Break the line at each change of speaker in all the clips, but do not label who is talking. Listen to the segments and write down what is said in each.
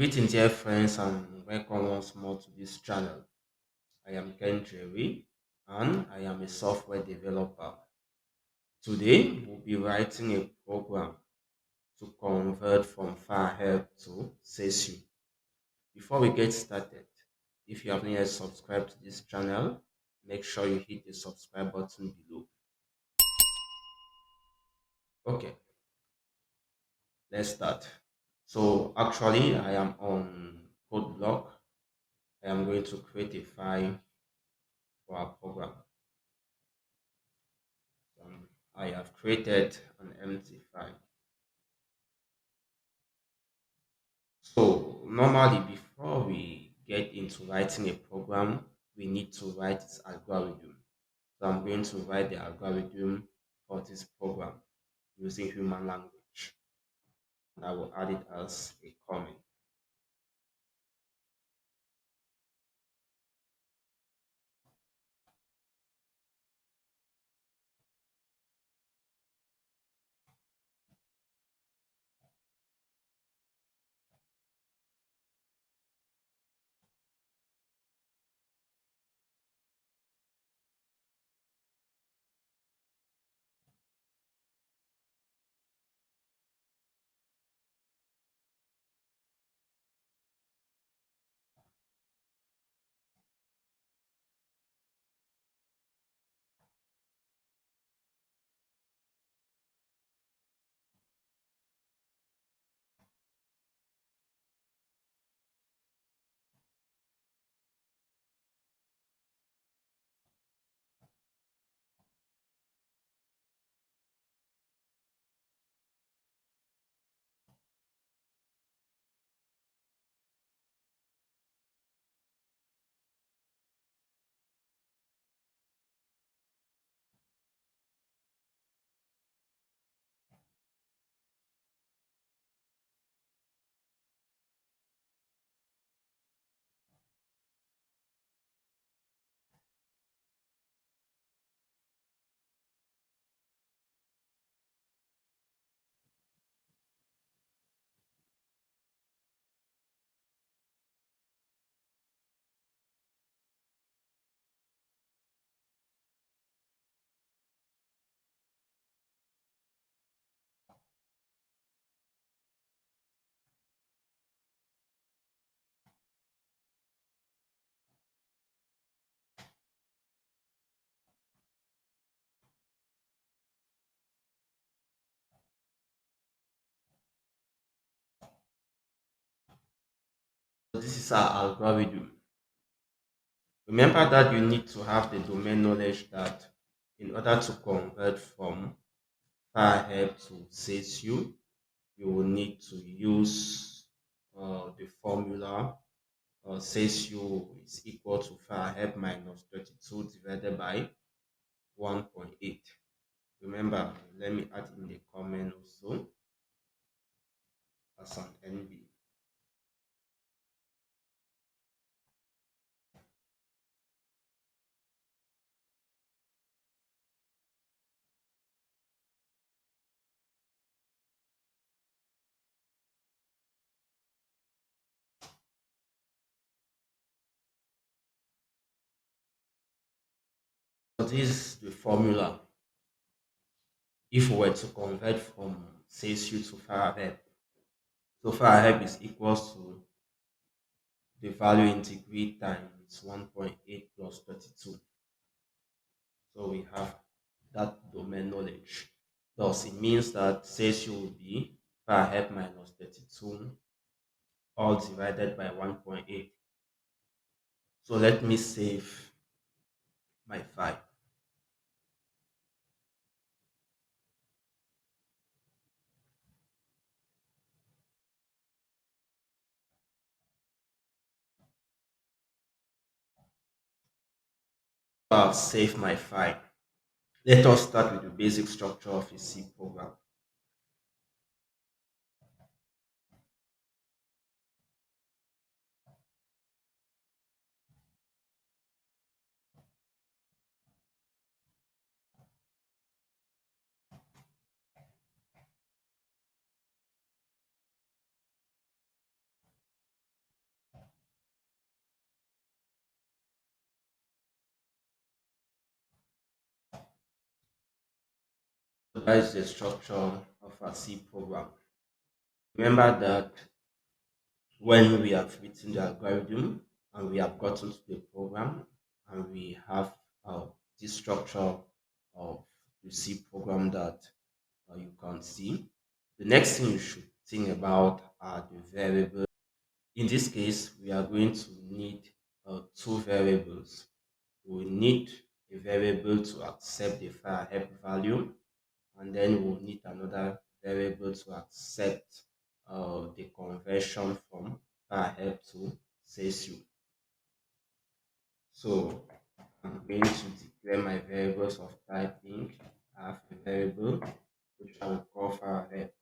Greetings, dear friends, and welcome once more to this channel. I am Ken Jerry, and I am a software developer. Today, we'll be writing a program to convert from FireHelp to SESU. Before we get started, if you haven't yet subscribed to this channel, make sure you hit the subscribe button below. Okay, let's start. So, actually, I am on CodeBlock. I am going to create a file for our program. I have created an empty file. So normally before we get into writing a program, we need to write its algorithm. So I'm going to write the algorithm for this program using human language. And I will add it as a comment. So this is our algorithm. Remember that you need to have the domain knowledge that in order to convert from Firehelp to SASU, you will need to use the formula says u is equal to 5 minus 32 divided by 1.8. Remember, let me add in the comment also as an NB. So this is the formula if we were to convert from says u to Fahrenheit. So Fahrenheit is equals to the value in degree times 1.8 plus 32. So we have that domain knowledge. Thus, it means that says u will be Fahrenheit minus 32 all divided by 1.8. So let me save my file. So I've saved my file. Let us start with the basic structure of a C program. So that is the structure of a C program. Remember that when we have written the algorithm and we have gotten to the program and we have this structure of the C program that you can see, the next thing you should think about are the variables. In this case, we are going to need two variables. We need a variable to accept the file help value, and then we'll need another variable to accept the conversion from file help to CSU. So I'm going to declare my variables of type int. I have a variable which I will call file help,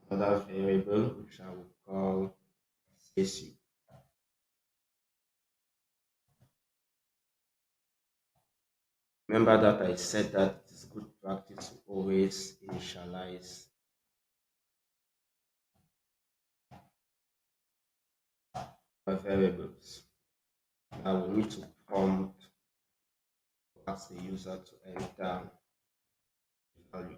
another variable which I will call CSU. Remember that I said that it is good practice to always initialize my variables. I will need to prompt to ask the user to enter the value.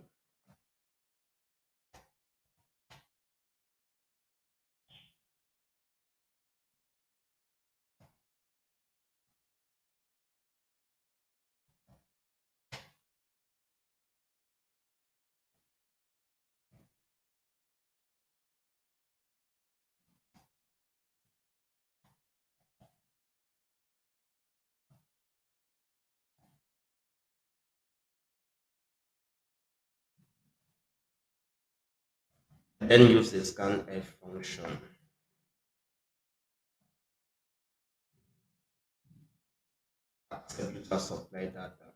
Then use the scanf function. Ask the user supply data.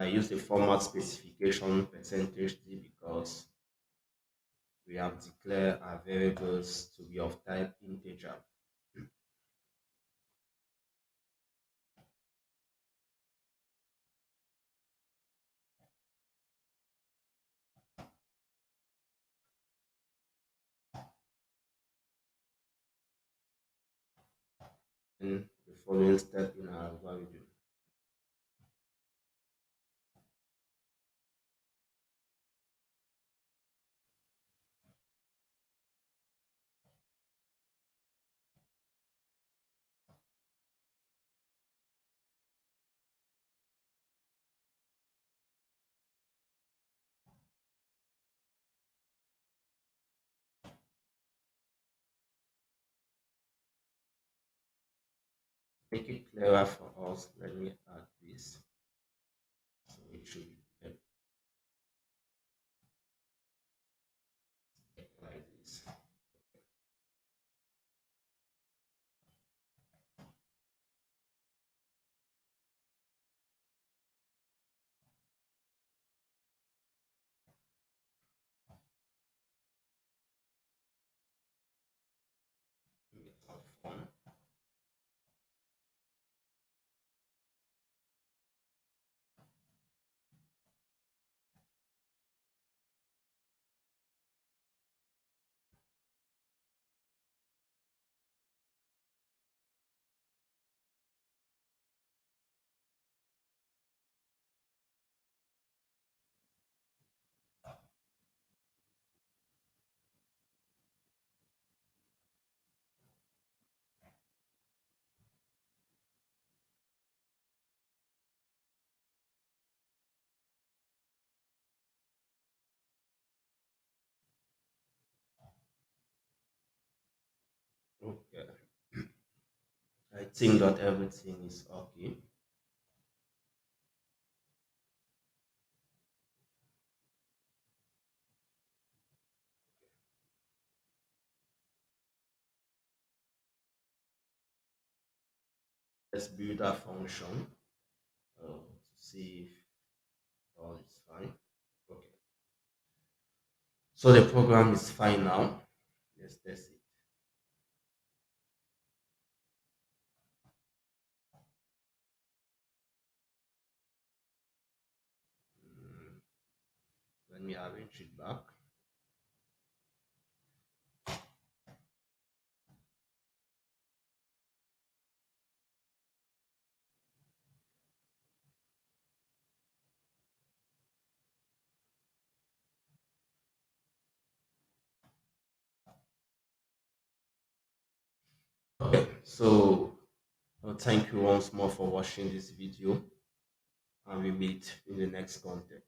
I use the format specification percentage %d because we have declared our variables to be of type integer. In the following step in our algorithm. Make it clearer for us, let me add this. So it should be like this. Make it have fun. Okay. I think that everything is okay. Let's build a function to see if all is fine. Okay. So the program is fine now. Let's test it. Mm, Let me arrange it back. So thank you once more for watching this video, and we meet in the next content.